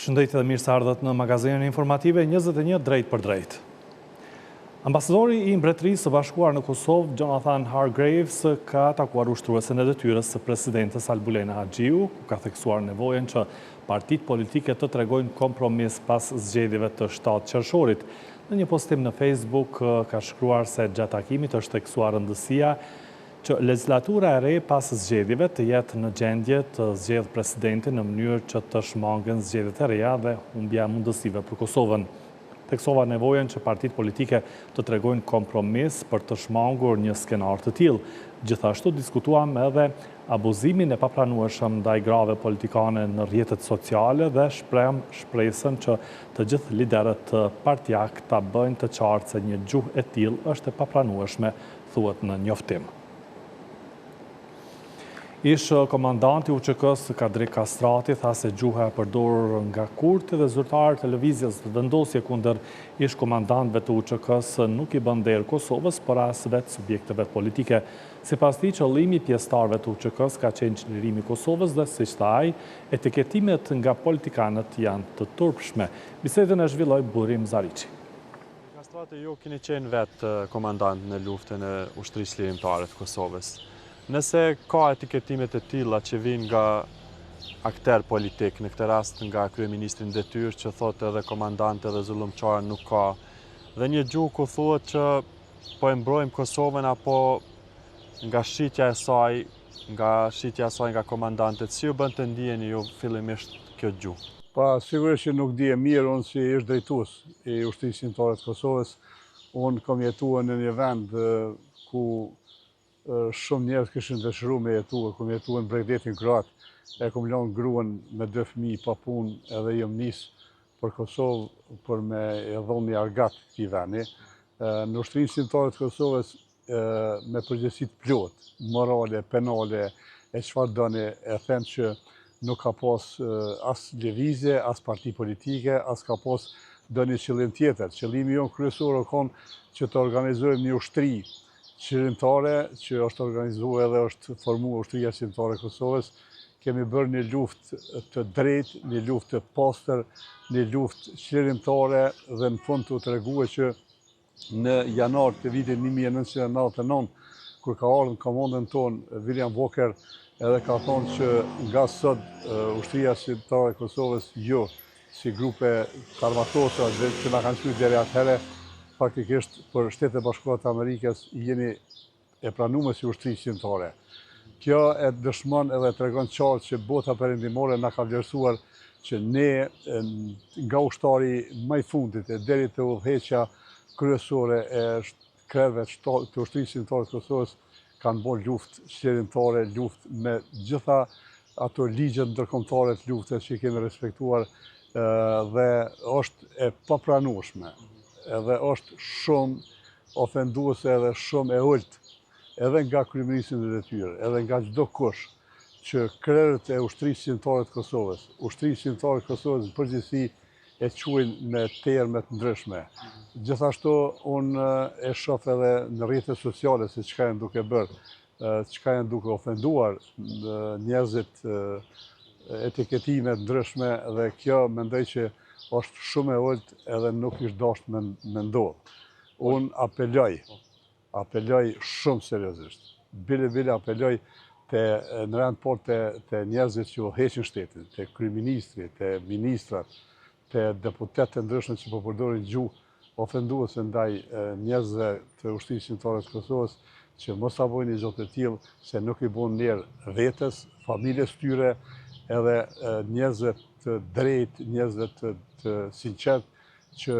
Përshëndetje dhe mirë se ardhët në magazinën informative 21 drejt për drejt. Ambasadori i Mbretërisë së Bashkuar në Kosovë, Jonathan Hargreaves, ka takuar ushtruesen e detyrës së presidentes Albulena Haxhiu, ku ka theksuar nevojën që partitë politike të tregojnë kompromis pas zgjedhjeve të 7 qershorit. Në një postim në Facebook ka shkruar se gjatë takimit është theksuar rëndësia që legislatura e re pas zgjedhjeve të jetë në gjendje të zgjedh presidentin në mënyrë që të shmangen zgjedhjet e reja dhe humbja mundësive për Kosovën. Theksova nevojën që partitë politike të tregojnë kompromis për të shmangur një skenar të tillë. Gjithashtu diskutuam edhe abuzimin e papranueshëm ndaj grave politikane në rrjetet sociale dhe shpresën që të gjithë liderët të partijak ta bëjnë të qartë se një gjuhë e tillë është e papranueshme, thuhet në njoftim. Ish komandanti UÇK-s Kadri Kastrati tha se gjuha e përdorur nga kurti dhe zyrtarët e lëvizjes vendosje kundër ish komandantëve të UÇK-s nuk i bën derë Kosovës, por as vetë subjekteve politike. Sipas tij, qëllimi i pjesëtarëve të UÇK-s ka qenë çlirimi i Kosovës dhe siç tha ai, etiketimet nga politikanët janë të turpshme. Bisedën e zhvilloi Burim Zariçi. Kastrati ju keni qenë vetë komandant në luftën e ushtrisë lirimtare të Kosovës. Nëse ka etiketimet e tilla që vijnë nga akter politik, në këtë rast nga kryeministri në detyrë që thotë edhe komandant edhe zullumçar nuk ka, dhe një gjuhë ku thuhet që po e mbrojmë Kosovën apo nga shitja e saj nga komandantët, si ju bën të ndjeni ju fillimisht kjo gjuhë? Pa, sigurisht që nuk di e mirë, unë si ish drejtues i ushtrisë lirimtare të Kosovës, unë kam jetuar në një vend ku shumë njerëz kishin dëshiruar me jetuar, kom jetuar në Bregdetin Kroat, e kom lënë gruan me 2 fëmijë pa punë, edhe jam nis për Kosovë për me e dhënë argat këtij vendi. Në ushtrisë lirimtare të Kosovës me përgjegjësi të plot, morale, penale, e çfarë doni, e them që nuk ka pas as lëvizje, as parti politike, as ka pas doni qëllim tjetër. Qëllimi jon kryesor ka qenë që të organizojmë një ushtri lirimtare që është organizuar edhe është formuar ushtria lirimtare e Kosovës. Kemi bërë një luftë të drejtë, një luftë të pastër, një luftë lirimtare dhe në fund të treguar që në janar të vitit 1999, kur ka ardhur komandën tonë William Walker, edhe ka thonë që nga sot ushtria lirimtare e Kosovës si grupe armatosa që na kanë shkruar deri atëherë, faktikisht për Shtetet e Bashkuara të Amerikës jeni e pranuar si ushtri lirimtare. Kjo e dëshmon edhe tregon qartë që bota perëndimore na ka vlerësuar që ne nga ushtari më i fundit e deri te udhëheqja kryesore e krevëve të ushtrisë lirimtare të Kosovës kanë bërë luftë lirimtare, luftë me gjitha ato ligjet ndërkombëtare të luftës që kemi respektuar dhe është e papranueshme. Edhe është shumë ofenduese edhe shumë e ulët, edhe nga kryeministri në detyrë, edhe nga çdo kush që krerët e ushtrisë lirimtare të Kosovës, ushtrisë lirimtare të Kosovës në përgjithësi e quajnë me terme të ndryshme. Gjithashtu unë e shoh edhe në rrjetet sociale se çka janë duke bërë, çka janë duke ofenduar njerëzit, etiketime të ndryshme dhe kjo mendoj që është shumë e ulët edhe nuk është dashur me ndodh. Unë apeloj shumë seriozisht. Bile apeloj në rand parë te njerëzit që udhëheqin shtetin, te kryeministri, te ministrat, te deputetët e ndryshëm që po përdorin gjuhë ofenduese ndaj njerëzve të ushtrisë lirimtare të Kosovës, që mos ta bëjnë gjë të tillë, se nuk i bën mirë vetes, familjes tyre, edhe njerëzve të drejtë, njerëzve të sinqert që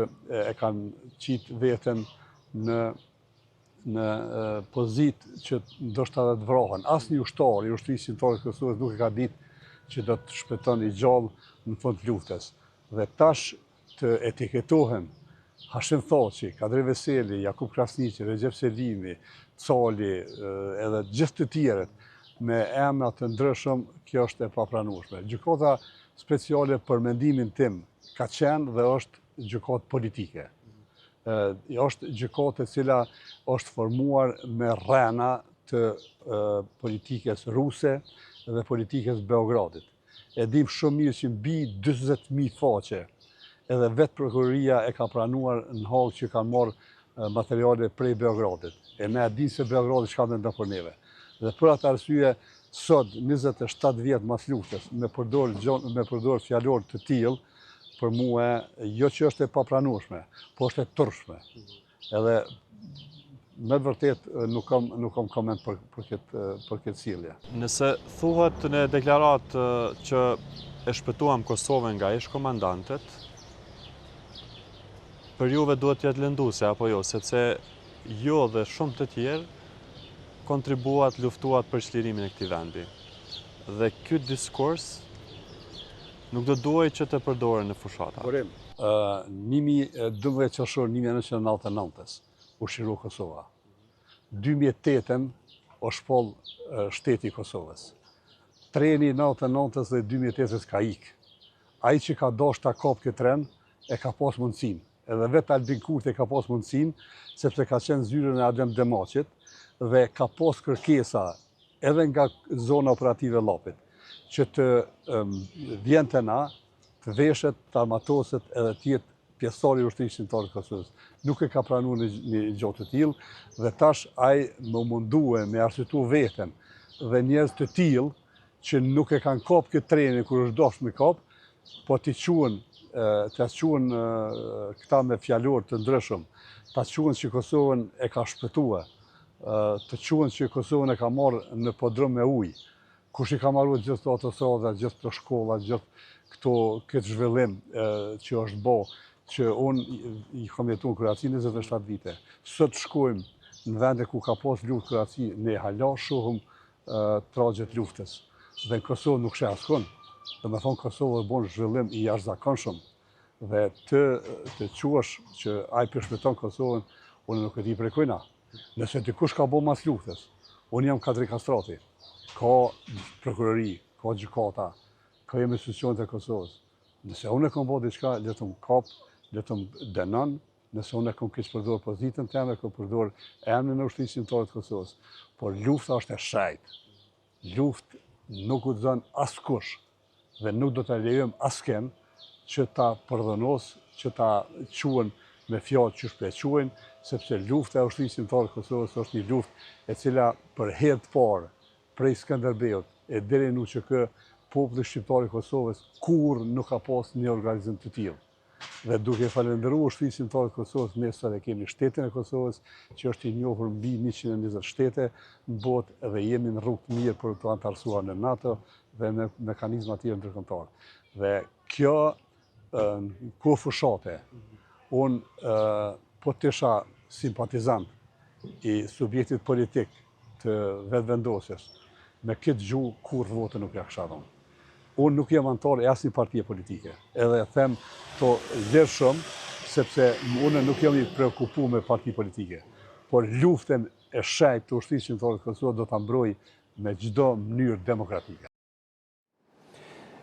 e kanë qitë veten në pozitë që ndoshta të vrohen. Asnjë ushtar i ushtrisë lirimtare të Kosovës nuk e ka ditë që do të shpëton i gjallë në fund të luftës. Dhe tash të etiketohen Hashim Thaçi, Kadri Veseli, Jakub Krasniqi, Recep Selimi, Cali, edhe gjithë të tjerët me emra të ndryshëm, kjo është e papranueshme. Gjykata speciale për mendimin tim ka qenë dhe është gjykatë politike. Është gjykatë e cila është formuar me rrena të politikës ruse dhe politikës Beogradit. E dim shumë mirë që mbi 40.000 faqe, edhe vetë prokuroria e ka pranuar në Hagë që kanë marrë materiale prej Beogradit. E ne e dim se Beogradi çka mendon për neve. Dhe për atë arsye, sot, 27 vjet mas luftës, me përdor fjalor të tillë, për mua jo që është e papranueshme, po është e turshme. Edhe me të vërtet nuk kam koment për këtë sjellje. Nëse thuhet në deklaratë që e shpëtuam Kosovën nga ish-komandantet, për juve duhet t'jetë lënduse, apo jo, sepse jo dhe shumë të tjerë kontribuat, luftuat për çlirimin e këtij vendi. Dhe ky diskurs nuk do duaj që të përdoren në fushata. 12 qershor 1999 u shiru Kosova. 2008 o shpoll shteti i Kosovës. Treni 99 dhe 2008 ka ik. Ai që ka dashur ta kap këtë tren e ka pas mundësinë. Edhe vetë Albin Kurti ka pas mundësinë sepse ka qenë zyrën e Adem Demaçit dhe ka pas kërkesa edhe nga zona operative Llapit që të vjen të na, të veshet, të armatoset edhe të jetë pjesëtar i ushtrisë shqiptare të Kosovës. Nuk e ka pranuar një gjë të tillë dhe tash ai më mundue me arsyetu veten dhe njerëz të tillë që nuk e kanë kap këtë trenin kur është dashur me kap, po t'i quhen këta me fjalor të ndryshëm, ta quhen që Kosovën e ka shpëtuar, të quhen që Kosovën e ka marrë në podrum me ujë. Kush i ka marrë gjithë të autostradat, gjithë të shkollat, gjithë këtë zhvillim që është bo, që unë i kam jetuar në Kroaci 27 vite. Sot shkojmë në vende ku ka pas luftë Kroaci, ne hala shohim tragjet luftës. Dhe në Kosovë nuk sheh askund. Domethënë Kosova bën zhvillim i jashtëzakonshëm. Dhe të quash që ai përshpëton Kosovën, unë nuk e di prej kujna. Nëse dikush ka bërë mas luftës, unë jam Kadri Kastrati. Ka prokurori, ka gjykata, ka institucionet e Kosovës. Nëse unë e kam bërë diçka, le të më kap, le të më dënon, nëse unë e kam keq përdor pozitën time, kam përdor emrin e ushtrisë shqiptare të Kosovës. Por lufta është e shajt. Luftë nuk u zon askush dhe nuk do të lejojmë askën që ta përdhonos, që ta quhen me fjalë që shpequhen, sepse lufta e ushtrisë shqiptare të Kosovës është një luftë e cila për herë të parë prej Skënderbeut e deri në UÇK, populli shqiptar i Kosovës kur nuk ka pas një organizim të tillë. Dhe duke falendëruar ushtrisë shqiptare të Kosovës, ne sot e kemi shtetin e Kosovës, që është i njohur mbi 120 shtete në botë dhe jemi në rrugë të mirë për të antarësuar në NATO dhe në mekanizma të tjerë ndërkombëtar. Dhe kjo ku fushate, unë po të isha simpatizant i subjektit politik të vetëvendosjes, me këtë gjuhë kur votën nuk ja kisha dhënë. Unë nuk jam antar e asnjë partie politike, edhe them to lërshëm, sepse unë nuk jam i preokupuar me parti politike, por luftën e shajt të ushtrisë shqiptare të Kosovës do ta mbroj me çdo mënyrë demokratike.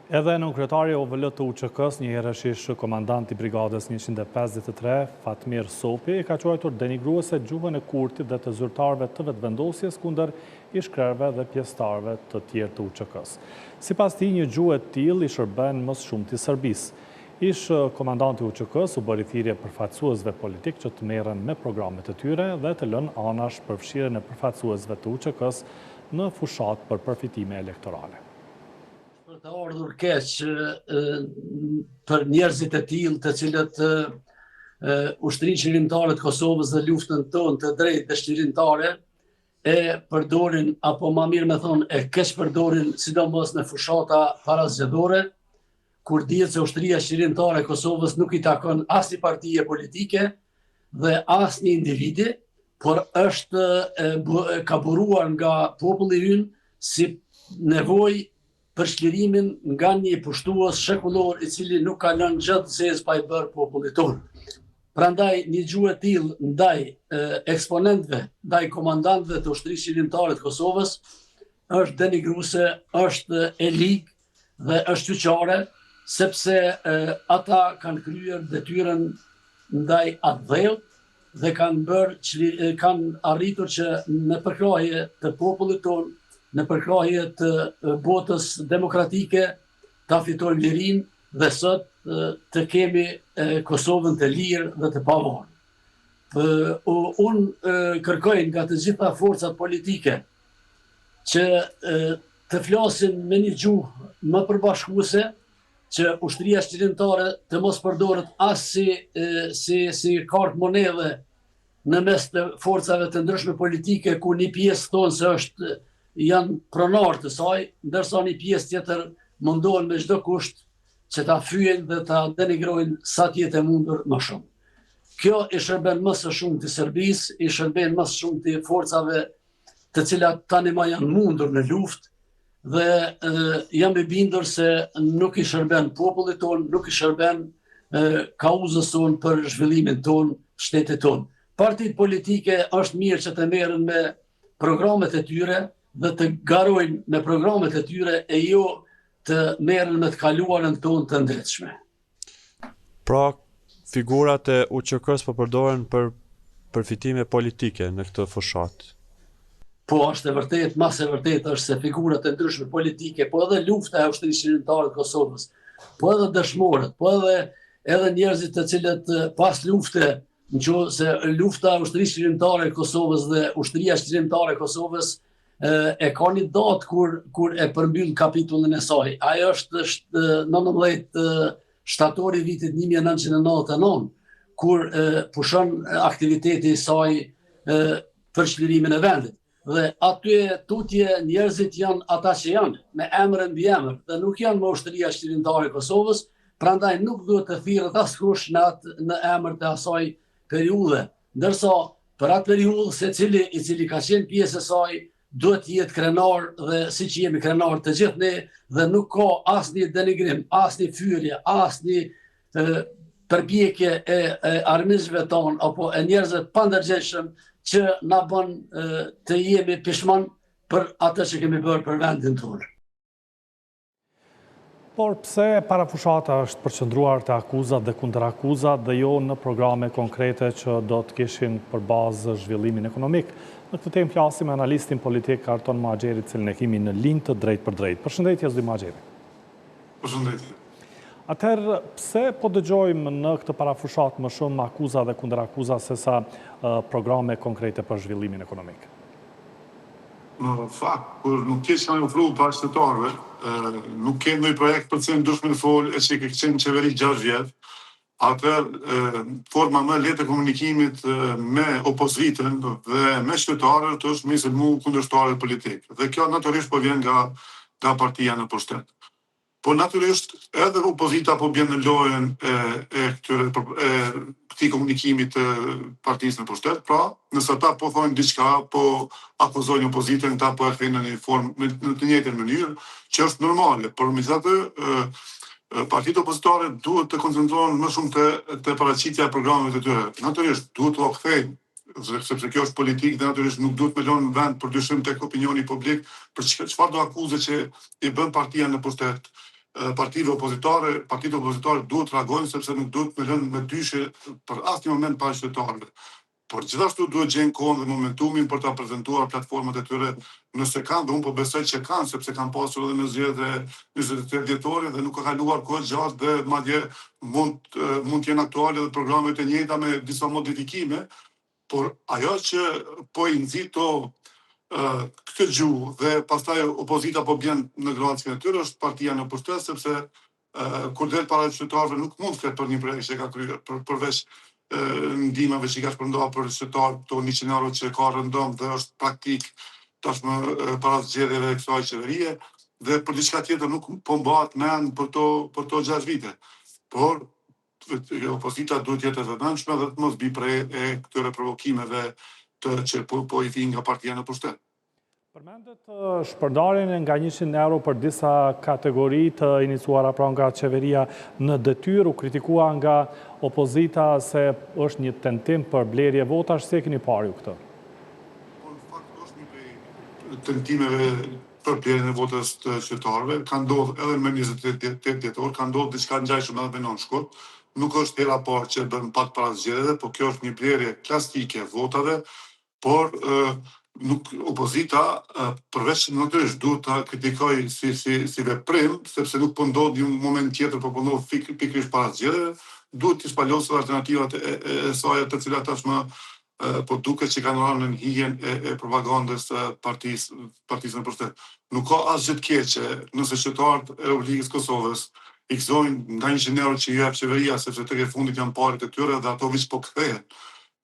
Edhe nën kryetari OVL të UÇK-s, një herëshish komandant i brigadës 153, Fatmir Sopi, ka quajtur denigruese gjuhën e Kurtit dhe të zyrtarëve të vetëvendosjes kundër ish-krerëve dhe pjesëtarëve të tjerë të UÇK-s. Sipas tij, një gjuhë e tillë i shërben më shumti Serbisë. Ish-komandanti i UÇK-s u bëri thirrje përfaqësuesve politik që të merren me programet e tyre dhe të lënë anash përfshirjen e përfaqësuesve të UÇK-s në fushat për përfitime elektorale. Për të ardhur keq për njerëzit e tillë të cilët ushtrisë qëllimtare të Kosovës dhe luftën tonë të drejtë dhe shqirimtare e përdorin, apo ma mirë me thonë, e keq përdorin sidomos në fushata parazgjedhore, kur dihet se ushtria qëllimtare e Kosovës nuk i takon asnjë partie politike dhe asnjë individi, por është ka buruar nga populli ynë si nevojë për çlirimin nga një pushtues shekullor i cili nuk ka lënë gjë të zezë pa i bërë popullit tonë. Prandaj një gjuhë e tillë ndaj eksponentëve, ndaj komandantëve të ushtrisë qëllimtare të Kosovës është denigruese, është e ligë dhe është qyqare, sepse ata kanë kryer detyrën ndaj atë dhëut dhe kanë arritur që në përkrahje të popullit tonë, në përkrahje të botës demokratike, ta fitojmë lirin dhe sot të kemi Kosovën të lirë dhe të pavarur. Unë kërkoj nga të gjitha forcat politike që të flasin me një gjuhë më përbashkuese, që ushtria shqirimtare të mos përdoret as si kartë monedhe në mes të forcave të ndryshme politike, ku një pjesë thonë se janë pronar të saj, ndërsa një pjesë tjetër mundohen me çdo kusht që ta fyen dhe ta denigrojnë sa tjetë e mundur më shumë. Kjo i shërben më së shumë të Serbisë, i shërben më së shumë të forcave të cilat tani ma janë mundur në luftë, dhe jam i bindur se nuk i shërben popullit tonë, nuk i shërben kauzës tonë për zhvillimin tonë, shtetit tonë. Partitë politike është mirë që të merren me programet e tyre dhe të garojnë me programet e tyre e jo të merren me të kaluarën tonë të ndritshme. Pra, figurat e UÇK-s po përdoren për përfitime politike në këtë fushat. Po, është e vërtet, mas e vërtet është se figurat e ndryshme politike, po edhe lufta e ushtrisë shqirimtare të Kosovës, po edhe dëshmorët, po edhe njerëzit të cilët pas lufte, nëse lufta e ushtrisë shqirimtare të Kosovës dhe ushtria shqirimtare e Kosovës e ka një datë kur e përmbyll kapitullin e saj. Ajo është 19 shtatori vitit 1999, kur pushon aktiviteti i saj për çlirimin e vendit. Dhe aty tutje njerëzit janë ata që janë, me emër mbi emër, dhe nuk janë më ushtria shqirimtare e Kosovës, prandaj nuk duhet të thirret askush në emër të asaj periudhe. Ndërsa për atë periudhë secili i cili ka qenë pjesë e saj duhet të jetë krenar, dhe siç jemi krenar të gjithë ne, dhe nuk ka asnjë denigrim, asnjë fyrje, asnjë përpjekje e armiqve tonë apo e njerëzve të pandërgjegjshëm që na bën të jemi pishman për atë që kemi bërë për vendin tonë. Por pse parafushata është përqendruar te akuzat dhe kundërakuzat dhe jo në programe konkrete që do të kishin për bazë zhvillimin ekonomik? Në këtë temë flasim me analistin politik Arton Maxheri, cilin e kemi në linjë të drejtë për drejtë. Përshëndetje zoti Maxheri. Përshëndetje. Atëherë, pse po dëgjojmë në këtë parafushat më shumë akuza dhe kundërakuza sesa programe konkrete për zhvillimin ekonomik? Në fakt, kur nuk ke që në ofru pa shtetarëve, nuk ke ndonjë projekt për cilin dush me folë e që ke qenë qeveri 6 vjetë, atëherë forma më lehtë e komunikimit me opozitën dhe me qytetarët është me sulmu kundërshtarët politik. Dhe kjo natyrisht po vjen nga partia në pushtet. Po natyrisht edhe opozita po bjen në lojën e këtij komunikimit të partisë në pushtet, pra nëse ata po thonë diçka, po akuzojnë opozitën, ata po e kthejnë në një formë në të njëjtën mënyrë, që është normale, por megjithatë partitë opozitare duhet të koncentrohen më shumë te paraqitja e programeve të tyre. Natyrisht duhet t'u kthejnë, sepse kjo është politikë dhe natyrisht nuk duhet me lënë vend për dyshim tek opinioni publik për çfarë do akuze që i bën partia në pushtet. Partitë opozitare duhet të reagojnë sepse nuk duhet me lënë me dyshe për asnjë moment pa qytetarëve. Por gjithashtu duhet gjenë kohën dhe momentumin për ta prezantuar platformat e tyre, nëse kanë, dhe unë po besoj që kanë, sepse kanë pasur edhe në zgjedhjet e 23 dhjetorit dhe nuk ka kaluar kohë gjatë dhe madje mund të jenë aktuale dhe programet e njëjta me disa modifikime, por ajo që po i nxito këtë gjuhë dhe pastaj opozita po bjen në gracjen e tyre është partia në pushtet, sepse kur del para qytetarëve nuk mund të flet për një projekt që ka kryer përveç ndihmave që ka shpërndarë për qytetarët, to 100 euro që ka rëndom dhe është praktik tashmë para zgjedhjeve të kësaj qeverie, dhe për diçka tjetër nuk po mbahet mend për to 6 vite. Por opozita duhet të jetë e vëmendshme dhe të mos bi prej këtyre provokimeve që po i vijnë nga partia në pushtet. Përmendet shpërndarjen nga 100 euro për disa kategori të iniciuara pra nga qeveria në detyrë, u kritikua nga opozita se është një tentim për blerje votash, se keni parë ju këtë? Po në fakt është një prej tentimeve për blerjen e votës të qytetarëve, ka ndodhur edhe në 28 dhjetor, ka ndodhur diçka ngjashme edhe në Shkurt. Nuk është hera parë që bën pak para zgjedhjeve, por kjo është një blerje klasike e votave, por nuk opozita përveç natyrisht duhet ta kritikoj si veprim, sepse nuk po ndodh një moment tjetër, po ndodh pikërisht para zgjedhjeve, duhet të spalosur alternativat e saj të cilat tashmë po duket që kanë rënë në hijen e propagandës së partisë në pushtet. Nuk ka asgjë të keqe nëse qytetarët e Republikës Kosovës i gëzojnë nga 100 euro që i jep qeveria, sepse tek e fundit janë parat e tyre dhe ato veç po kthehen.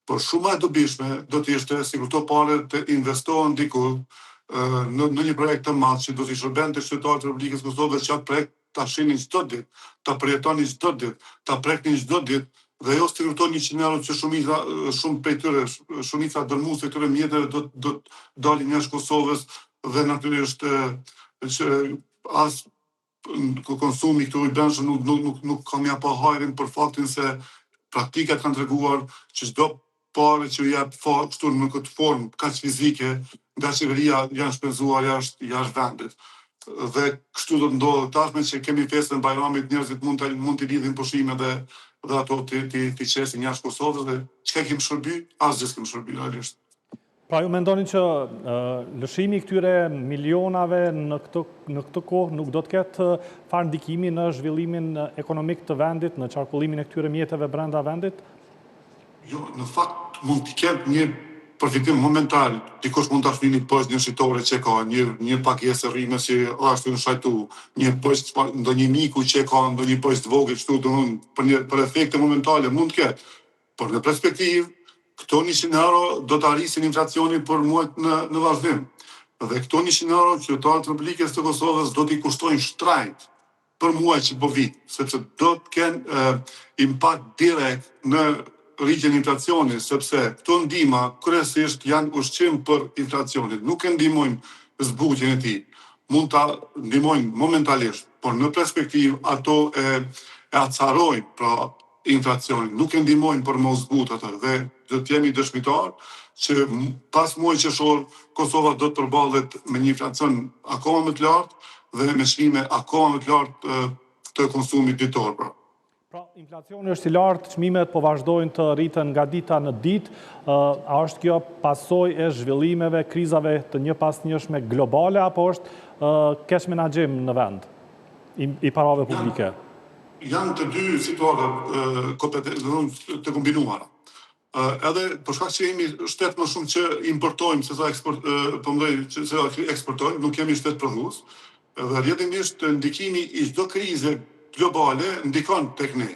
Por shumë më e dobishme do të ishte sikur këto parë të investohen diku në një projekt të madh që do t'i shërbente qytetarët e Republikës Kosovës, që atë projekt ta shihnin çdo ditë, ta përjetonin çdo ditë, ta preknin çdo ditë, dhe jo si kupton 100 euro që shumë prej tyre, shumica dërmuese këtyre mjeteve do dalin jashtë Kosovës dhe natyrisht që as konsumi këtu i brendshëm nuk ka mja pa hajrin për faktin se praktikat kanë treguar që çdo parë që jep kështu në këtë formë kaq fizike nga qeveria janë shpenzuar jashtë vendit. Dhe kështu do të ndodhë tashme që kemi festën e Bajramit, njerëzit mund të lidhin pushime dhe ato ti qesin jashtë Kosovës dhe çka kemi shërby, asgjë s'kemi shërby realisht. Pra ju mendoni që lëshimi këtyre milionave në këtë kohë nuk do të ketë fare ndikimi në zhvillimin ekonomik të vendit, në qarkullimin e këtyre mjeteve brenda vendit? Jo, në fakt mund të ketë një përfitim momental, dikush mund të ashtë një poshtë një shitore që ka, një pagesë rrime që ashtu në shajtu, një poshtë ndonjë miku që ka ndonjë poshtë vogël kështu, për efekte momentale mund të ketë. Por në perspektivë, këto 100 euro do të arrisin inflacionin për muajt në vazhdim. Dhe këto 100 euro qytetarët e Republikës së Kosovës do t'i kushtojnë shtrajt për muajt që po vit, sepse do të kenë impakt direkt në rritjen e inflacionit, sepse këto ndihma kryesisht janë ushqim për inflacionin. Nuk e ndihmojnë zbutjen e tij. Mund ta ndihmojnë momentalisht, por në perspektivë ato e acarojnë pra inflacionin, nuk e ndihmojnë për mos zbutur atë. Dhe do të jemi dëshmitar që pas muajit qershor Kosova do të përballet me një inflacion akoma më të lartë dhe me çmime akoma më të lartë të konsumit ditor. Pra, inflacioni është i lartë, çmimet po vazhdojnë të rriten nga dita në ditë. A është kjo pasojë e zhvillimeve, krizave të njëpasnjëshme globale, apo është keq menaxhim në vend i parave publike? Janë të dy situata të kombinuara. Edhe për shkak që jemi shtet më shumë që importojmë se sa eksportojmë, nuk jemi shtet prodhues. Dhe rrjedhimisht ndikimi i çdo krize globale ndikon tek ne.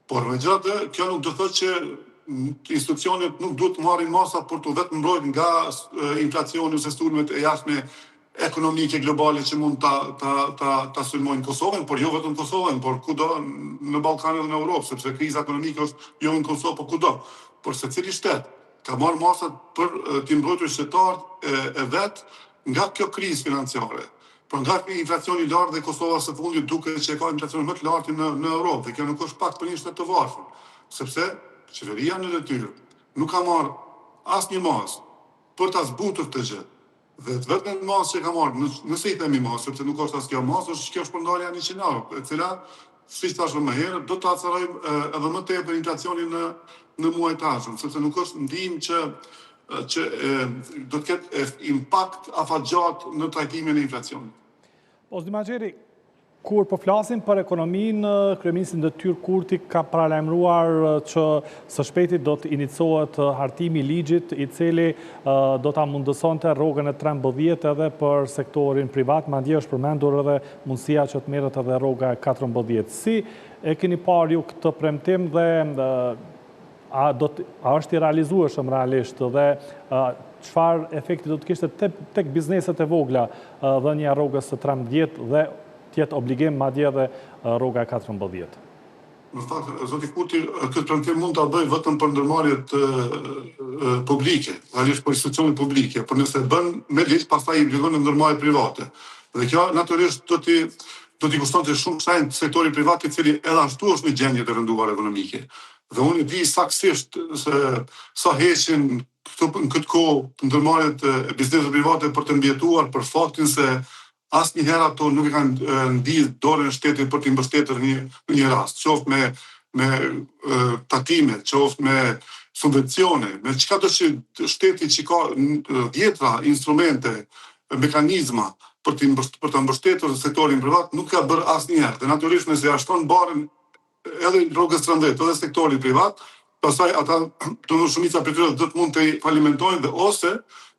Por megjithatë, kjo nuk do të thotë që institucionet nuk duhet të marrin masa për të vetëm mbrojtur nga inflacioni ose sulmet e jashtme ekonomike globale që mund ta sulmojnë Kosovën, por jo vetëm Kosovën, por kudo në Ballkan dhe në Europë, sepse kriza ekonomike është jo në Kosovë, por kudo. Por secili shtet ka marrë masat për t'i mbrojtur qytetarët e vet nga kjo krizë financiare. Por nga inflacioni i lartë dhe Kosova së fundit duket që ka inflacionin më të lartë në Europë, dhe kjo nuk është pak për një shtet të varfër, sepse qeveria në detyrë nuk ka marrë asnjë masë për ta zbutur këtë gjë. Dhe vetëm masë që ka marrë, nëse i themi masë, sepse nuk është asnjë masë, është kjo shpërndarja e 100 euro, e cila, siç thashëm më herët, do ta acarojmë edhe më tepër inflacionin në muajt të ardhshëm, sepse nuk është ndihmë që do të ketë impakt afatgjatë në trajtimin e inflacionit. Ozdi Maxheri, kur po flasim për ekonominë, kryeministri Detyrë Kurti ka paralajmëruar që së shpejti do të iniciohet hartimi i ligjit i cili do ta mundësonte rrogën e 13 edhe për sektorin privat, madje është përmendur edhe mundësia që të merret edhe rroga e 14. Si e keni parë ju këtë premtim dhe a është i realizueshëm realisht dhe çfarë efekti do të kishte tek bizneset e vogla dhënia e rrogës së 13 dhe tjetë obligim madje edhe rroga e 14. Në fakt, zoti Kurti, këtë premtim mund ta bëj vetëm për ndërmarrjet publike, realisht për institucionet publike, por nëse bën me ligj, pastaj i obligon në ndërmarrje private. Dhe kjo natyrisht do t'i kushtonte shumë shajnë sektori privat, i cili edhe ashtu është në gjendje të rënduar ekonomike. Dhe unë di saktësisht se sa heqin në këtë kohë ndërmarrjet e bizneseve private për të mbijetuar, për faktin se asnjëherë ato nuk e kanë ndidhur dorën e shtetit për t'i mbështetur në një rast, qoftë me me takime, qoftë me subvencione, me çka do që shteti që ka dhjetra instrumente, mekanizma për të mbështetur sektorin privat, nuk ka bërë asnjëherë. Dhe natyrisht nëse ja shton barën edhe rrogës trandet, edhe sektorit privat, pastaj ata shumica prej tyre do të mund të falimentojnë dhe ose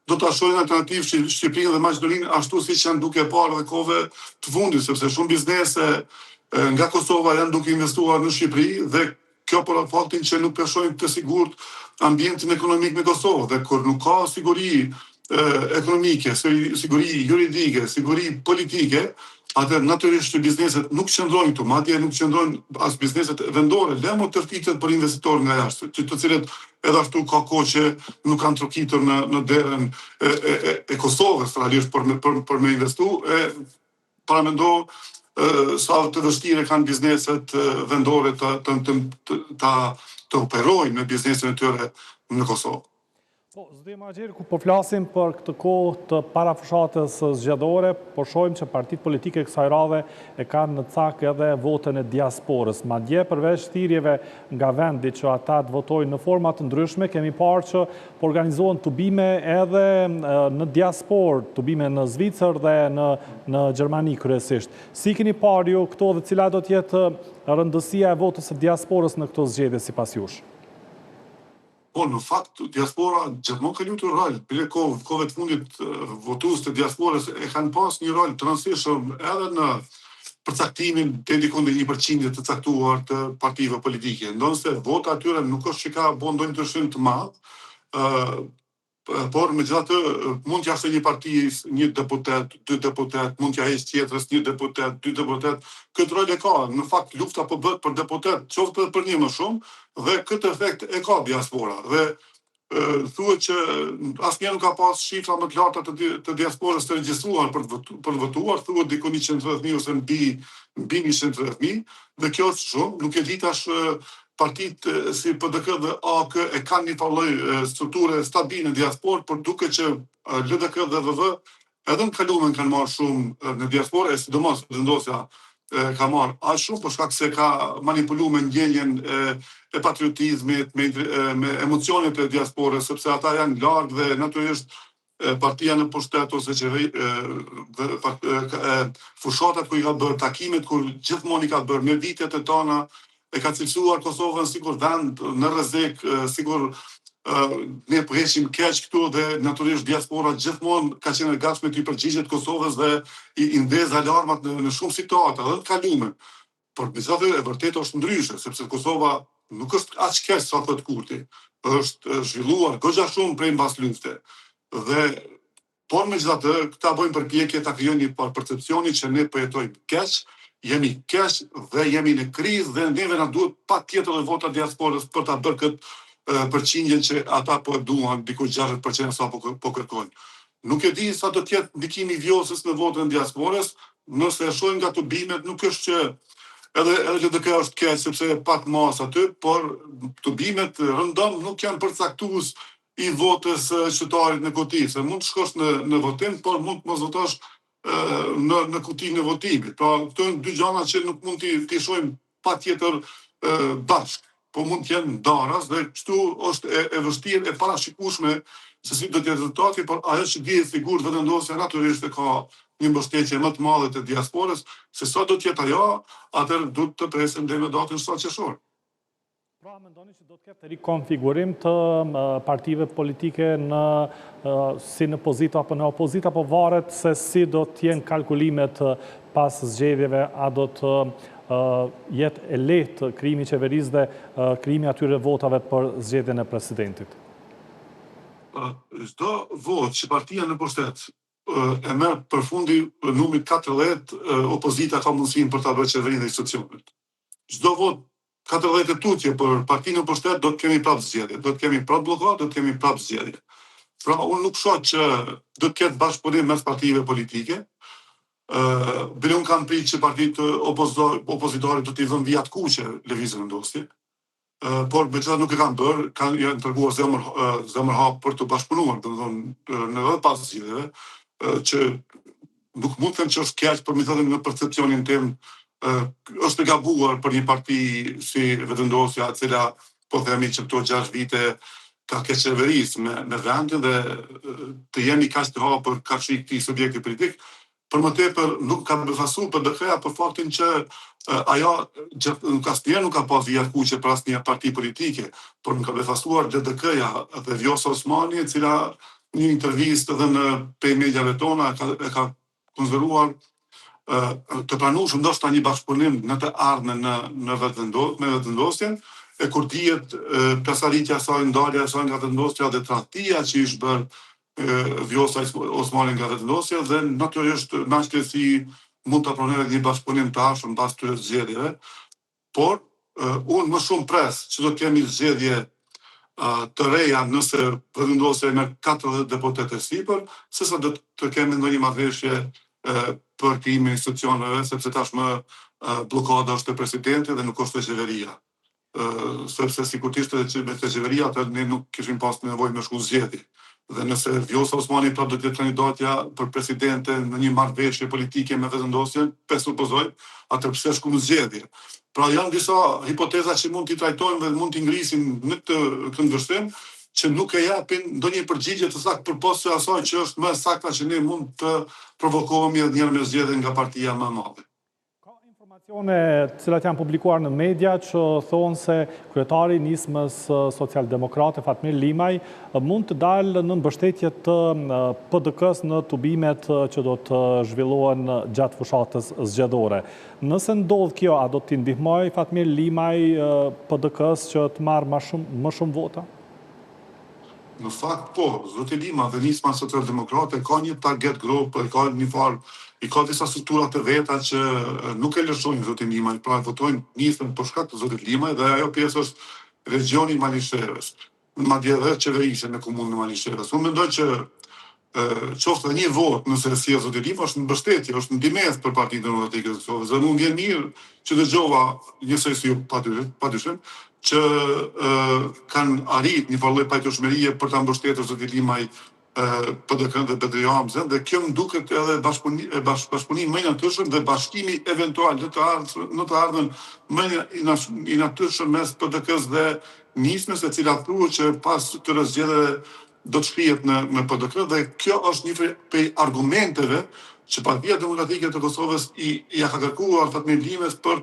do të shohin alternativë Shqipërinë dhe Maqedoninë ashtu siç janë duke parë dhe kohëve të fundit, sepse shumë biznese nga Kosova janë duke investuar në Shqipëri dhe kjo për faktin që nuk peshojnë të sigurt ambientin ekonomik me Kosovë dhe kur nuk ka siguri ekonomike, siguri juridike, siguri politike, atë natyrisht që bizneset nuk qëndrojnë këtu, madje nuk qëndrojnë as bizneset vendore, lemo tërtitet për investitorë nga jashtë, të cilët edhe ashtu ka kohë që nuk kanë trokitur në derën e Kosovës realisht për me investu, paramendo sa të vështire kanë bizneset vendore të operojnë me biznesin e tyre në Kosovë. Po, Zdi Magjer, ku po flasim për këtë kohë të parafushatës zgjedhore, po shohim që partitë politike kësaj radhe e kanë në cak edhe votën e diasporës. Madje përveç thirrjeve nga vendi që ata të votojnë në forma të ndryshme, kemi parë që po organizohen tubime edhe në diasporë, tubime në Zvicër dhe në Gjermani kryesisht. Si keni parë ju këto dhe cila do të jetë rëndësia e votës së diasporës në këto zgjedhje sipas jush? Po, në fakt, diaspora gjithmonë ka luajtur rol. Për kohëve të fundit, votues të diasporës e kanë pas një rol të rëndësishëm edhe në përcaktimin të ndikon 1% të caktuar të partive politike. Ndonse vota atyre nuk është që ka bën ndonjë ndryshim të madh, por megjithatë mund t'ja shtojë një parti një deputet, 2 deputet, mund t'ja heqë tjetrës 1 deputet, 2 deputet. Këtë rol e ka. Në fakt lufta po bëhet për deputet, qoftë për një më shumë, dhe këtë efekt e ka diaspora. Dhe thuhet që asnjëherë nuk ka pas shifra më të larta të diasporës të regjistruar për të votuar, thuhet diku 130.000 ose mbi 130.000, dhe kjo është shumë, nuk e di tash partitë si PDK dhe AK e kanë një lloj strukture stabile në diasporë, por duke që LDK dhe VV edhe në kalumen kanë marrë shumë në diasporë, sidomos vendosja ka marrë aq shumë për shkak se ka manipuluar me ndjenjen e patriotizmit, me emocionet e diasporës, sepse ata janë larg dhe natyrisht partia në pushtet ose fushatat ku i ka bërë takimet, kur gjithmonë i ka bërë me vitet e tona, e ka cilësuar Kosovën sikur vend në rrezik, sikur ne po heqim keq këtu dhe natyrisht diaspora gjithmonë ka qenë e gatshme të i përgjigjet Kosovës dhe i ndez alarmat në shumë situata dhe të kalume. Por megjithatë e vërtetë është ndryshe, sepse Kosova nuk është aq keq sa thotë Kurti. Është zhvilluar goxha shumë prej mbas lufte. Dhe por megjithatë këta bëjnë përpjekje ta krijojnë një percepcioni që ne po jetojmë keq, jemi keq dhe jemi në krizë dhe neve na duhet patjetër vota diasporës për ta bërë këtë përqindjen që ata po duan, diku 60% sa po kërkojnë. Nuk e di sa do të jetë ndikimi i vjosës në votën e diasporës, nëse e shohim nga tubimet, nuk është që edhe LDK është keq sepse pak mas aty, por tubimet rëndom nuk janë përcaktues i votës qytetarit në kuti, se mund të shkosh në votim, por mund të mos votosh në kutinë e votimit. Pra, këto janë 2 gjëra që nuk mund t'i shohim patjetër bashkë, po mund të jenë ndaras dhe kështu është e vështirë e parashikueshme se si do të jetë rezultati, por ajo që dihet sigurt vendosja natyrisht ka një mbështetje më të madhe të diasporës, se sa do të jetë ajo, atëherë duhet të presim deri në datën 7 qershor. Pra, mendoni që do të ketë rikonfigurim të partive politike si në pozitë apo në opozitë, apo varet se si do të jenë kalkulimet pas zgjedhjeve, a do të jetë e lehtë krijimi i qeverisë dhe krijimi atyre votave për zgjedhjen e presidentit? Çdo votë që partia në pushtet e merr përfundi numrit 40, opozita ka mundësinë për ta bërë qeverinë dhe institucionet. Çdo votë 40 e tutje për partinë në pushtet do të kemi prapë zgjedhje, do të kemi prapë bllokad, do të kemi prapë zgjedhje. Pra unë nuk shoh që do të ketë bashkëpunim mes partive politike. Bile unë kam prit që partitë opozitare do t'i vënë vijat kuqe lëvizjen vendosje. Por megjithatë nuk e kanë bërë, janë treguar zemër hap për të bashkëpunuar, domethënë në edhe pas zgjedhjeve, që nuk mund të them që është keq, por megjithatë në percepcionin tim është e gabuar për një parti si Vetëvendosja, e cila po themi që këto 6 vite ka keqeverisë me vendin dhe të jemi kaq të hapur kafshi këtij subjekti politik, për më tepër nuk ka befasuar PDK-ja për faktin që ajo asnjëherë nuk ka pas vjerkuqe për asnjë parti politike, por nuk ka befasuar DDK-ja dhe Vjosa Osmani, e cila një intervistë edhe në pe mediave tona e ka konsideruar të pranueshëm ndoshta një bashkëpunim në të ardhmen me vetëvendosjen, e kur dihet pesaritja e saj, ndalja e saj nga vetëvendosja dhe tradhtia që ish bërë Vjosa Osmani nga vetëvendosja dhe natyrisht si mund të pranojë një bashkëpunim të ardhshëm pas këtyre zgjedhjeve, por unë më shumë pres që do të kemi zgjedhje të reja nëse vetëvendosja me 40 deputetë sipër, sesa do të kemi ndonjë marrëveshje për krijimin e institucioneve, sepse tashmë bllokada është e presidentit dhe nuk është e qeveria. Sepse sikur të ishte me qeveria, atë ne nuk kishim pas nevojë me shku zgjedhje. Dhe nëse Vjosa Osmani pra do të jetë kandidatja për presidente në një marrëveshje politike me vetëvendosjen, supozoj, atë pse shku në zgjedhje. Pra janë disa hipoteza që mund t'i trajtojmë dhe mund t'i ngrisim në këtë ndërshtim, që nuk e japin ndonjë përgjigje të saktë përpas së asaj që është më sakta që ne mund të provokohemi edhe njëherë me zgjedhje nga partia më e madhe. Ka informacione të cilat janë publikuar në media që thonë se kryetari i nismës socialdemokrate Fatmir Limaj mund të dalë në mbështetje të PDK-s në tubimet që do të zhvillohen gjatë fushatës zgjedhore. Nëse ndodh kjo, a do t'i ndihmoj Fatmir Limaj PDK-s që të marrë më shumë vota? Në fakt, po, zoti Lima dhe nisma socialdemokrate ka një target group, i ka disa struktura të veta që nuk e lëshojnë zotin Limaj, pra votojnë nismën për shkak të zotit Limaj dhe ajo pjesë është regioni Malishevës, madje edhe qeverisja në komunën e Malishevës. Unë mendoj që qoftë një vot nëse e sjell zoti Lima është në mbështetje, është në ndihmë për Partinë Demokratike të Kosovës. Dhe unë vjen mirë që dëgjova njësoj si ju padyshim që kanë arrit një farë lloj pajtoshmërie për ta mbështetur zotin Limaj PDK-n dhe BDJ-n dhe kjo më duket edhe bashkëpunim më i natyrshëm dhe bashkimi eventual në të ardhmen më i natyrshëm mes PDK-s dhe nismës, e cila thuhet që pas këtyre zgjedhjeve do të shkrihet në PDK dhe kjo është një prej argumenteve që Partia Demokratike të Kosovës ja ka kërkuar Fatmir Limës për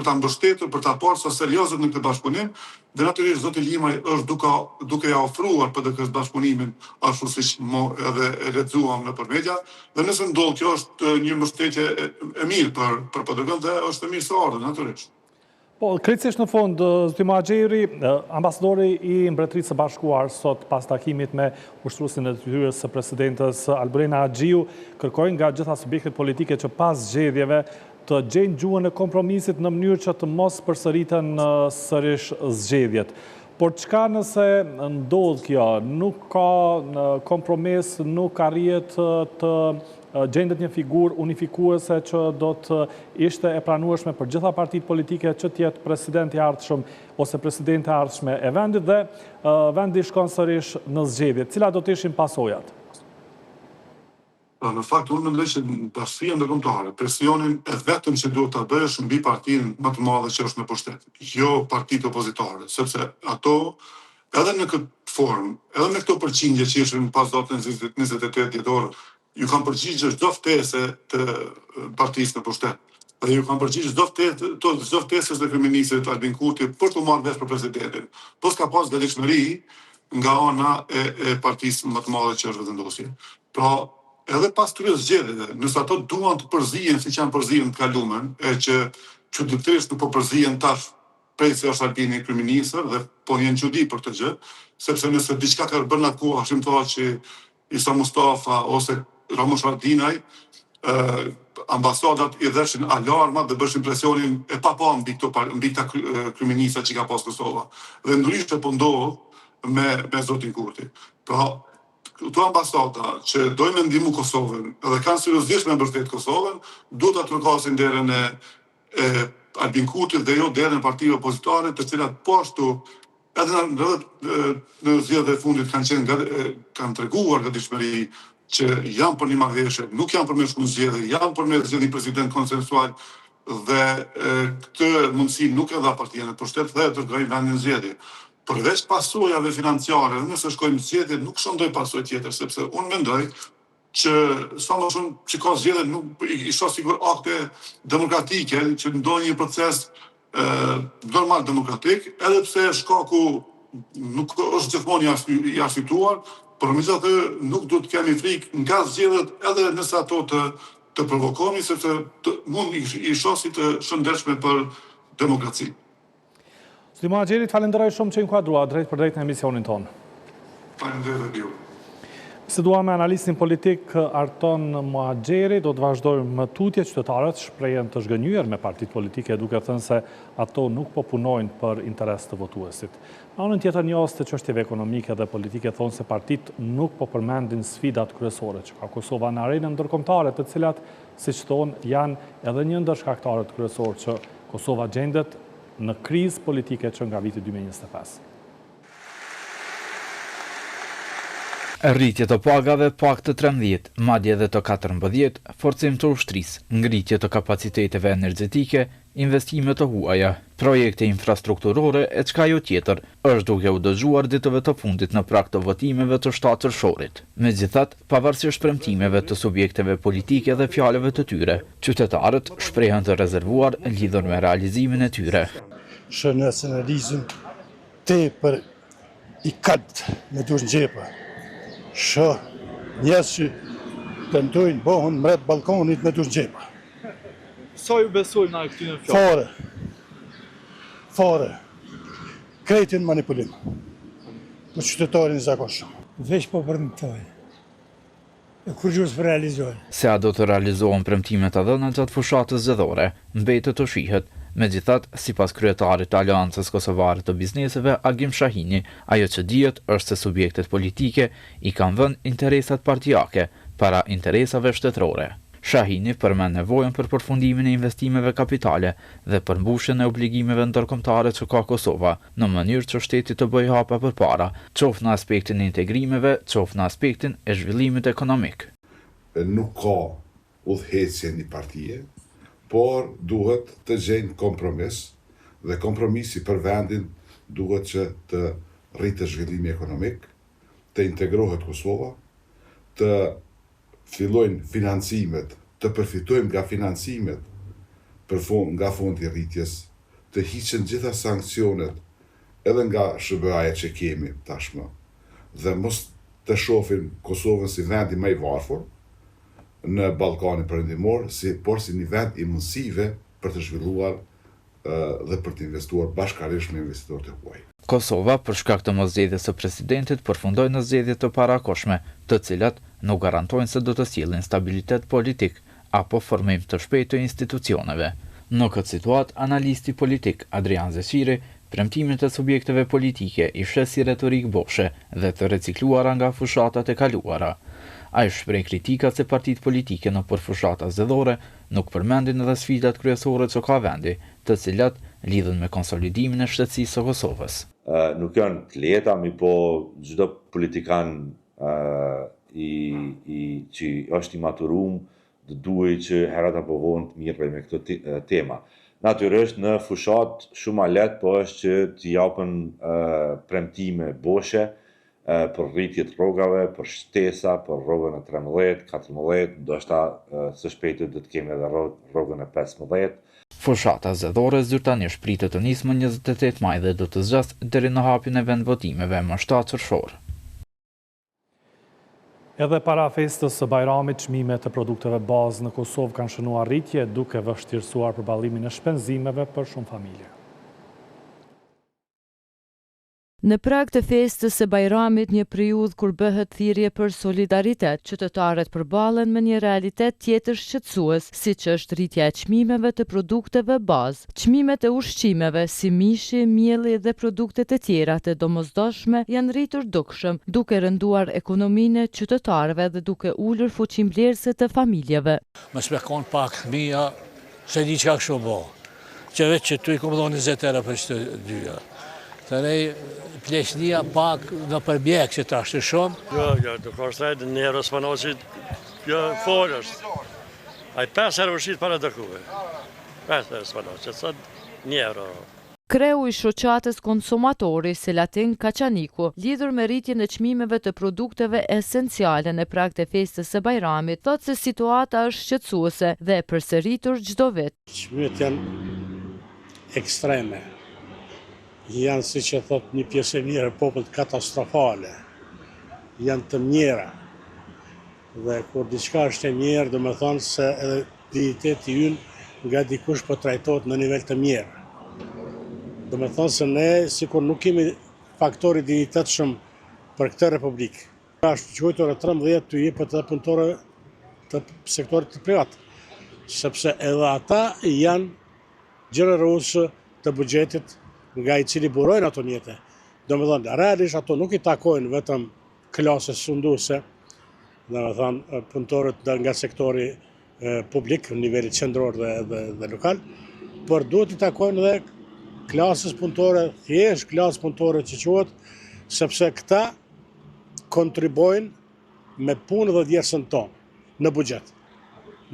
ta mbështetur, për ta parë sa serioze në këtë bashkëpunim, dhe natyrisht zoti Limaj është duke ja ofruar PDK-s bashkëpunimin ashtu siç edhe e lexuam nëpër media, dhe nëse ndodh kjo është një mbështetje e mirë për PDK-n dhe është e mirë së ardhur natyrisht. Po, krejtësisht në fund, zoti Muhaxheri, ambasadori i Mbretërisë së Bashkuar sot pas takimit me ushtruesin e detyrës së presidentes Albrena Haxhiu, kërkojnë nga gjitha subjektet politike që pas zgjedhjeve të gjejnë gjuhën e kompromisit në mënyrë që të mos përsëriten sërish zgjedhjet. Por çka nëse ndodh kjo, nuk ka kompromis, nuk arrihet të gjendet një figurë unifikuese që do të ishte e pranueshme për gjitha partitë politike që t'jetë presidenti i ardhshëm ose presidente e ardhshme e vendit dhe vendi shkon sërish në zgjedhje. Cilat do të ishin pasojat? Në fakt, unë mendoj që bashkia ndërkombëtare, presionin e vetëm që duhet ta bësh mbi partinë më të madhe që është në pushtet, jo partitë opozitare, sepse ato edhe në këtë formë, edhe me këto përqindje që ishin pas datën 28 dhjetor, ju kanë përgjigjë çdo ftesë të partisë në pushtet. Dhe ju kanë përgjigjë çdo ftesës të kryeministit Albin Kurti për të marrë vesh për presidentin. Po s'ka pas gatishmëri nga ana e partisë më të madhe që është Vetëvendosja. Pra, edhe pas këtyre zgjedhjeve, nëse ato duan të përzihen siç janë përzihen të kalumen, e që çuditërisht nuk po përzihen tash prej se është Albini kryeministër dhe po jenë çudi për këtë gjë, sepse nëse diçka ka bërë në kohë, hashim thua që Isa Mustafa ose Ramush Haradinaj, ambasadat i dheshin alarma dhe bëshin presionin e papa mbi këta kryeministra që ka pas Kosova. Dhe ndryshe po ndodh me zotin Kurti. Pra, këto ambasada që dojnë me ndihmu Kosovën edhe kanë seriozisht me mbështet Kosovën, duhet ta trokasin derën e Albin Kurtit dhe jo derën e partive opozitare, të cilat po ashtu edhe në zgjedhjet e fundit kanë treguar gatishmëri që janë për një marrëveshje, nuk janë për me shku në zgjedhje, janë për me zgjedhje një president konsensual dhe këtë mundësi nuk e dha partia në pushtet dhe e dërgoi vendin zgjedhje. Përveç pasojave financiare, nëse shkojmë zgjedhje, nuk shëndoj pasoj tjetër, sepse unë mendoj që sa më shumë që ka zgjedhje nuk i shoh sigur akte demokratike, që ndonjë një proces normal demokratik, edhe pse shkaku nuk është gjithmonë i arsytuar, por megjithatë nuk duhet të kemi frikë nga zgjedhjet edhe nëse ato të provokohemi, sepse mund i shoh si të shëndetshme për demokraci. Zoti Muhaxheri, falenderoj shumë që inkuadrua drejt për drejt në emisionin tonë. Falenderoj ju. Se dua me analistin politik Arton Muhaxheri, do të vazhdojmë më tutje qytetarët shprehen të zhgënjur me partitë politike duke thënë se ato nuk po punojnë për interes të votuesit. Në anën tjetër njohës të çështjeve ekonomike dhe politike thonë se partitë nuk po përmendin sfidat kryesore që ka Kosova në arenën ndërkombëtare, të cilat, siç thonë, janë edhe një ndër shkaktarët kryesorë që Kosova gjendet në krizë politike që nga viti 2025. Rritje të pagave pak të 13, madje edhe të 14, forcim të ushtrisë, ngritje të kapaciteteve energjetike, investime të huaja, projekte infrastrukturore e çka jo tjetër, është duke u dëgjuar ditëve të fundit në prag të votimeve të shtatërshorit. Megjithatë, pavarësisht premtimeve të subjekteve politike dhe fjalëve të tyre, qytetarët shprehen të rezervuar lidhur me realizimin e tyre. Shë nacionalizëm tepër i katë me dush në gjepë. Shë njerës që tentojnë bohën mret balkonit me dush në gjepë. Sa ju besojnë na këtyre fjalëve? Fare. Kretin manipulim. Për qytetarin zakonshëm. Veç po përndëtojnë. E kur gjusë për realizohen. Se a do të realizohen premtimet e dhëna gjatë fushatës zgjedhore, mbetet të shihet. Megjithatë, sipas kryetarit të Aleancës Kosovare të Bizneseve, Agim Shahini, ajo që dihet është se subjektet politike i kanë vënë interesat partijake para interesave shtetërore. Shahini përmend nevojën për përfundimin e investimeve kapitale dhe përmbushjen e obligimeve ndërkombëtare që ka Kosova, në mënyrë që shteti të bëjë hapa përpara, qoftë në aspektin e integrimeve, qoftë në aspektin e zhvillimit ekonomik. Nuk ka udhëhecje një partie, por duhet të gjejnë kompromis, dhe kompromisi për vendin duhet që të rritë zhvillimi ekonomik, të integrohet Kosova, të fillojnë financimet, të përfitojmë nga financimet nga fondi i rritjes, të hiqen gjitha sankcionet edhe nga SBA-ja që kemi tashmë, dhe mos të shohim Kosovën si vendi më i varfër në Ballkanin Perëndimor, por si një vend i mundësive për të zhvilluar dhe për të investuar bashkërisht me investitorët e huaj. Kosova, për shkak të moszgjedhjes së presidentit, përfundoi në zgjedhje të parakoshme, të cilat nuk garantojnë se do të sjellin stabilitet politik apo formim të shpejtë të institucioneve. Në këtë situatë, analisti politik Adrian Zeqiri premtimet e subjekteve politike i sheh si retorik boshe dhe të recikluara nga fushatat e kaluara. Ai shpreh kritika se partitë politike në përfushata zgjedhore nuk përmendin edhe sfidat kryesore që ka vendi, të cilat lidhen me konsolidimin e shtetësisë së Kosovës. Nuk janë të lehta, po çdo politikan që është i maturum duhet që herat apo vonë të mirë me këto tema. Natyrisht në fushat shumë a lehtë po është që të japën premtime boshe për rritje të rrogave, për shtesa, për rrogën e 13, 14, ndoshta së shpejti do të kemi edhe rrogën e 15. Fushata zgjedhore zyrtarisht pritet të nisë më 28 maj dhe do të zgjasë deri në hapjen e vendvotimeve më 7 qershor. Edhe para festës së Bajramit, çmimet e produkteve bazë në Kosovë kanë shënuar rritje, duke vështirësuar përballimin e shpenzimeve për shumë familje. Në prag të festës së Bajramit, një periudhë kur bëhet thirrje për solidaritet, qytetarët përballen me një realitet tjetër shqetësues, siç është rritja e çmimeve të produkteve bazë. Çmimet e ushqimeve si mishi, mielli dhe produktet e tjera të domosdoshme janë rritur dukshëm, duke rënduar ekonominë e qytetarëve dhe duke ulur fuqimblerëse të familjeve. Më shpekon pak mia se di çka kështu bë. Që vetë që tu i kom dhënë 20 euro për çdo dyja. Të nej, pleshnia pak në përbjek që ta është shumë. Jo, do kërshtajt në njerës për në që jo folë është. A i 5 herë ushqit para dëkuve. 5 euro s'po që sot 1 euro. Kreu i shoqatës konsumatori Selatin Kaçaniku, lidhur me rritjen e çmimeve të produkteve esenciale në prag të festës së Bajramit, thotë se situata është shqetësuese dhe e përsëritur çdo vit. Çmimet janë ekstreme. Janë, siç e thot një pjesë e mirë e popullit, katastrofale. Janë të mjera. Dhe kur diçka është e mirë, do me thonë se edhe digniteti ynë nga dikush po trajtohet në nivel të mirë. Do me thonë se ne, sikur nuk kemi faktori dignitetshëm për këtë republikë. Ashtë quajtur e 13 të jepet edhe punëtore të sektorit të privat, sepse edhe ata janë gjenerosë të buxhetit nga i cili burojnë ato njete. Do me thonë, realisht ato nuk i takojnë vetëm klasës sunduese, do me thonë punëtorët nga sektori publik, në nivelit qendror dhe lokal, por duhet i takojnë edhe klasës punëtore, thjesht klasë punëtore që quhet, sepse këta kontribojnë me punë dhe djersën tonë në buxhet.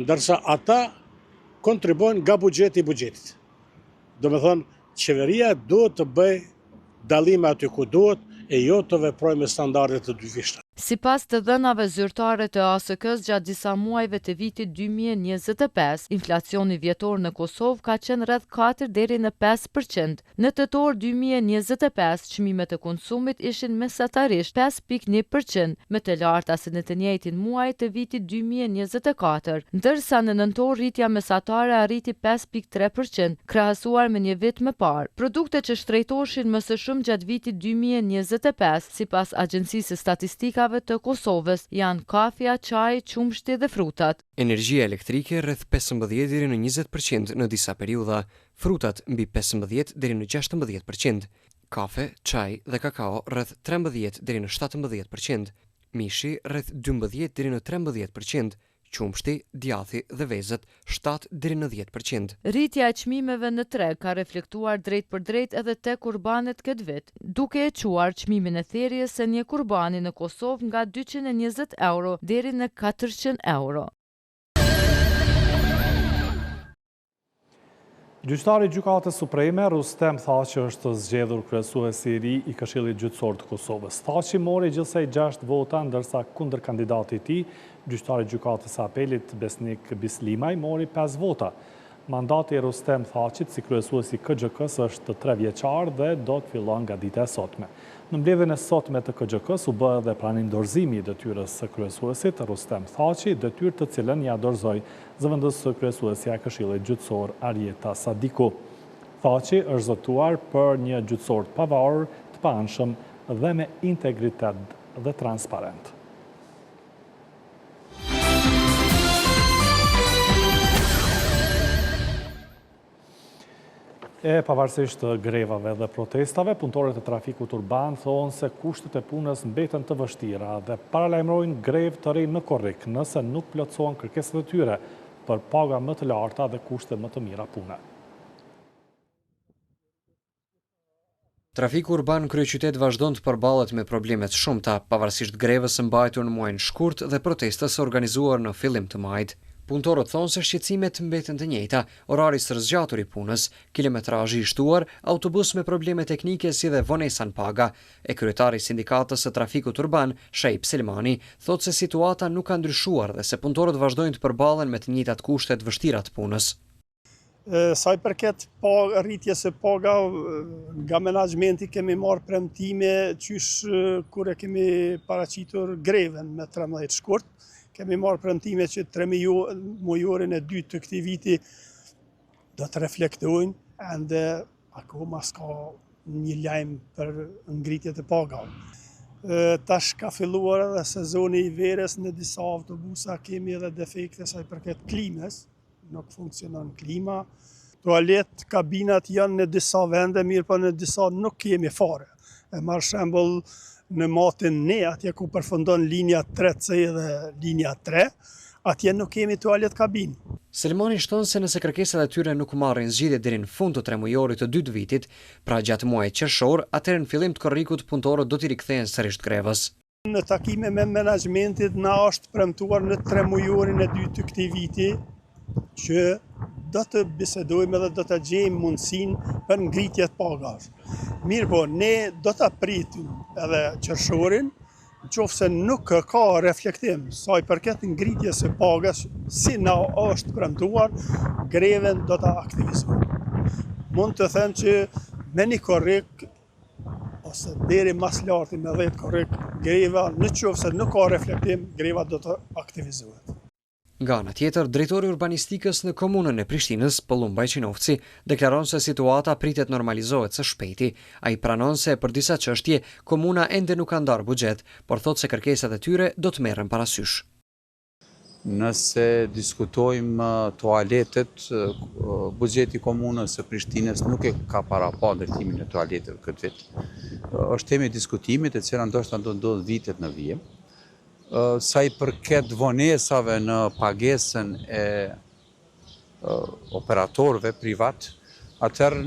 Ndërsa ata kontribojnë nga buxheti i buxhetit. Do me thonë, qeveria duhet të bëj dallime aty ku duhet e jo të veprojë me standarde të dyfishta. Sipas të dhënave zyrtare të ASK-s gjatë disa muajve të vitit 2025, inflacioni vjetor në Kosovë ka qenë rreth 4 deri në 5%. Në tetor 2025, çmimet e konsumit ishin mesatarisht 5.1%, më të larta se në të njëjtin muaj të vitit 2024, ndërsa në nëntor rritja mesatare arriti 5.3%, krahasuar me një vit më parë. Produktet që shtrejtoheshin më së shumë gjatë vitit 2025, sipas Agjencisë Statistikave të Kosovës, janë kafja, çaji, qumshti dhe frutat. Energjia elektrike rreth 15 deri në 20% në disa periudha, frutat mbi 15 deri në 16%, kafe, çaj dhe kakao rreth 13 deri në 17%, mishi rreth 12 deri në 13%, qumshti, djathi dhe vezët 7 deri në 10%. Rritja e çmimeve në treg ka reflektuar drejt për drejt edhe tek kurbanet këtë vit, duke e quar çmimin e therrjes së një kurbani në Kosovë nga 220 euro deri në 400 euro. Gjyqtari i Gjykatës Supreme Rustem Thaçi është zgjedhur kryesuesi i ri i Këshillit Gjyqësor të Kosovës. Thaçi mori gjithsej 6 vota, ndërsa kundër kandidati i tij, gjyqtari i Gjykatës së Apelit Besnik Bislimaj mori 5 vota. Mandati i Rustem Thaçit si kryesuesi i KGK-s është 3 vjeçar dhe do të fillon nga dita e sotme. Në mbledhjen e sotme të KGK-s u bë edhe pranim dorëzimi i detyrës së kryesuesit Rustem Thaçi, detyrë të cilën ja dorëzoi zëvendës kryesuesja e Këshillit Gjyqësor Arjeta Sadiku. Thaçi është zotuar për një gjyqësor të pavarur, të paanshëm dhe me integritet dhe transparent. E pavarësisht të grevave dhe protestave, punëtorët e trafikut urban thonë se kushtet e punës mbeten të vështira dhe paralajmërojnë grevë të rinë në korrik nëse nuk plotësohen kërkesat e tyre për paga më të larta dhe kushte më të mira pune. Trafiku urban kryeqytet vazhdon të përballet me probleme të shumta, pavarësisht grevës së mbajtur në muajin shkurt dhe protestës së organizuar në fillim të majit. Punëtorët thonë se shqetësimet mbeten të njëjta, orari së zgjatur i punës, kilometrazhi i shtuar, autobus me probleme teknike si dhe vonesa në paga. E kryetari i sindikatës së trafikut urban, Shejp Selmani, thotë se situata nuk ka ndryshuar dhe se punëtorët vazhdojnë të përballen me të njëjtat kushte të vështira të punës. Sa i përket rritjes së paga, nga menaxhmenti kemi marrë premtime qysh kur e kemi paraqitur greven me 13 shkurt. Kemi marrë premtime që 3 mujorin e 2 të këtij viti do të reflektojnë, ende akoma s'ka një lajm për ngritje të pagave. Tash ka filluar edhe sezoni i verës, në disa autobusa kemi edhe defekte sa i përket klimës, nuk funksionon klima. Toalet, kabinat janë në disa vende, mirë po në disa nuk kemi fare. E marr shembull në matin ne, atje ku përfundon linja 3C dhe linja 3, atje nuk kemi toalet kabin. Selmani shton se nëse kërkesat e tyre nuk marrin zgjidhje deri në fund të 3 mujorit të dytë vitit, pra gjatë muajit qershor, atëherë në fillim të korrikut punëtorët do t'i rikthehen sërish grevës. Në takime me menaxhmentit na është premtuar në 3 mujorin e 2 të këtij viti që do të bisedojmë dhe do të gjejmë mundësinë për ngritje të pagash. Mirë po, ne do të pritim edhe qershorin, nëse nuk ka reflektim sa i përket ngritjes së pagës, si na është premtuar, greven do të aktivizojmë. Mund të them që me një korrik, ose deri mas larti me 10 korrik, greva, nëse nuk ka reflektim, greva do të aktivizohet. Nga ana tjetër, drejtori urbanistikës në komunën e Prishtinës, Pëllum Bajqinovci, deklaron se situata pritet normalizohet së shpejti. Ai pranon se për disa çështje komuna ende nuk ka ndarë buxhet, por thotë se kërkesat e tyre do të merren parasysh. Nëse diskutojmë toaletet, buxheti komunës së Prishtinës nuk e ka para pa ndërtimin e toaleteve këtë vit. Është temë e diskutimit e cila ndoshta do ndodh vitet në vijim. Sa i përket vonesave në pagesën e operatorëve privat, atëherë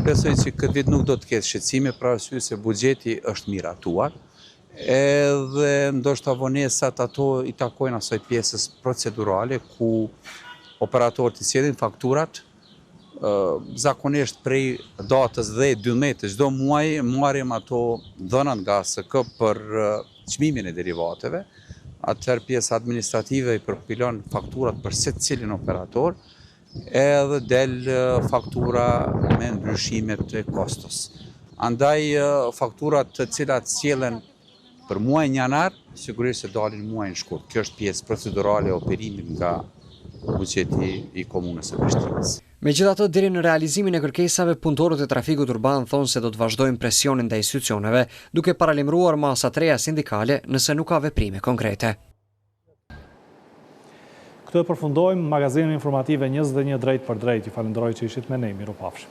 besoj që këtë vit nuk do të ketë shqetësime për arsye se buxheti është miratuar, edhe ndoshta vonesat ato i takojnë asaj pjesës procedurale ku operatorët i sjellin fakturat zakonisht prej datës 10-12 çdo muaj marrim ato dhënat nga ASK për çmimin e derivateve, atëherë pjesa administrative i përpilon fakturat për secilin operator, edhe del faktura me ndryshimet e kostos. Andaj fakturat të cilat sjellen për muajin janar, sigurisht se dalin muajin shkurt. Kjo është pjesë procedurale e operimit nga buxheti i komunës së Prishtinës. Megjithatë, deri në realizimin e kërkesave, punëtorët e trafikut urban thonë se do të vazhdojnë presionin ndaj institucioneve, duke paralajmëruar masa të reja sindikale nëse nuk ka veprime konkrete. Këtë përfundojmë magazinën informative 21 drejt për drejt. Ju falenderoj që ishit me ne, mirupafshim.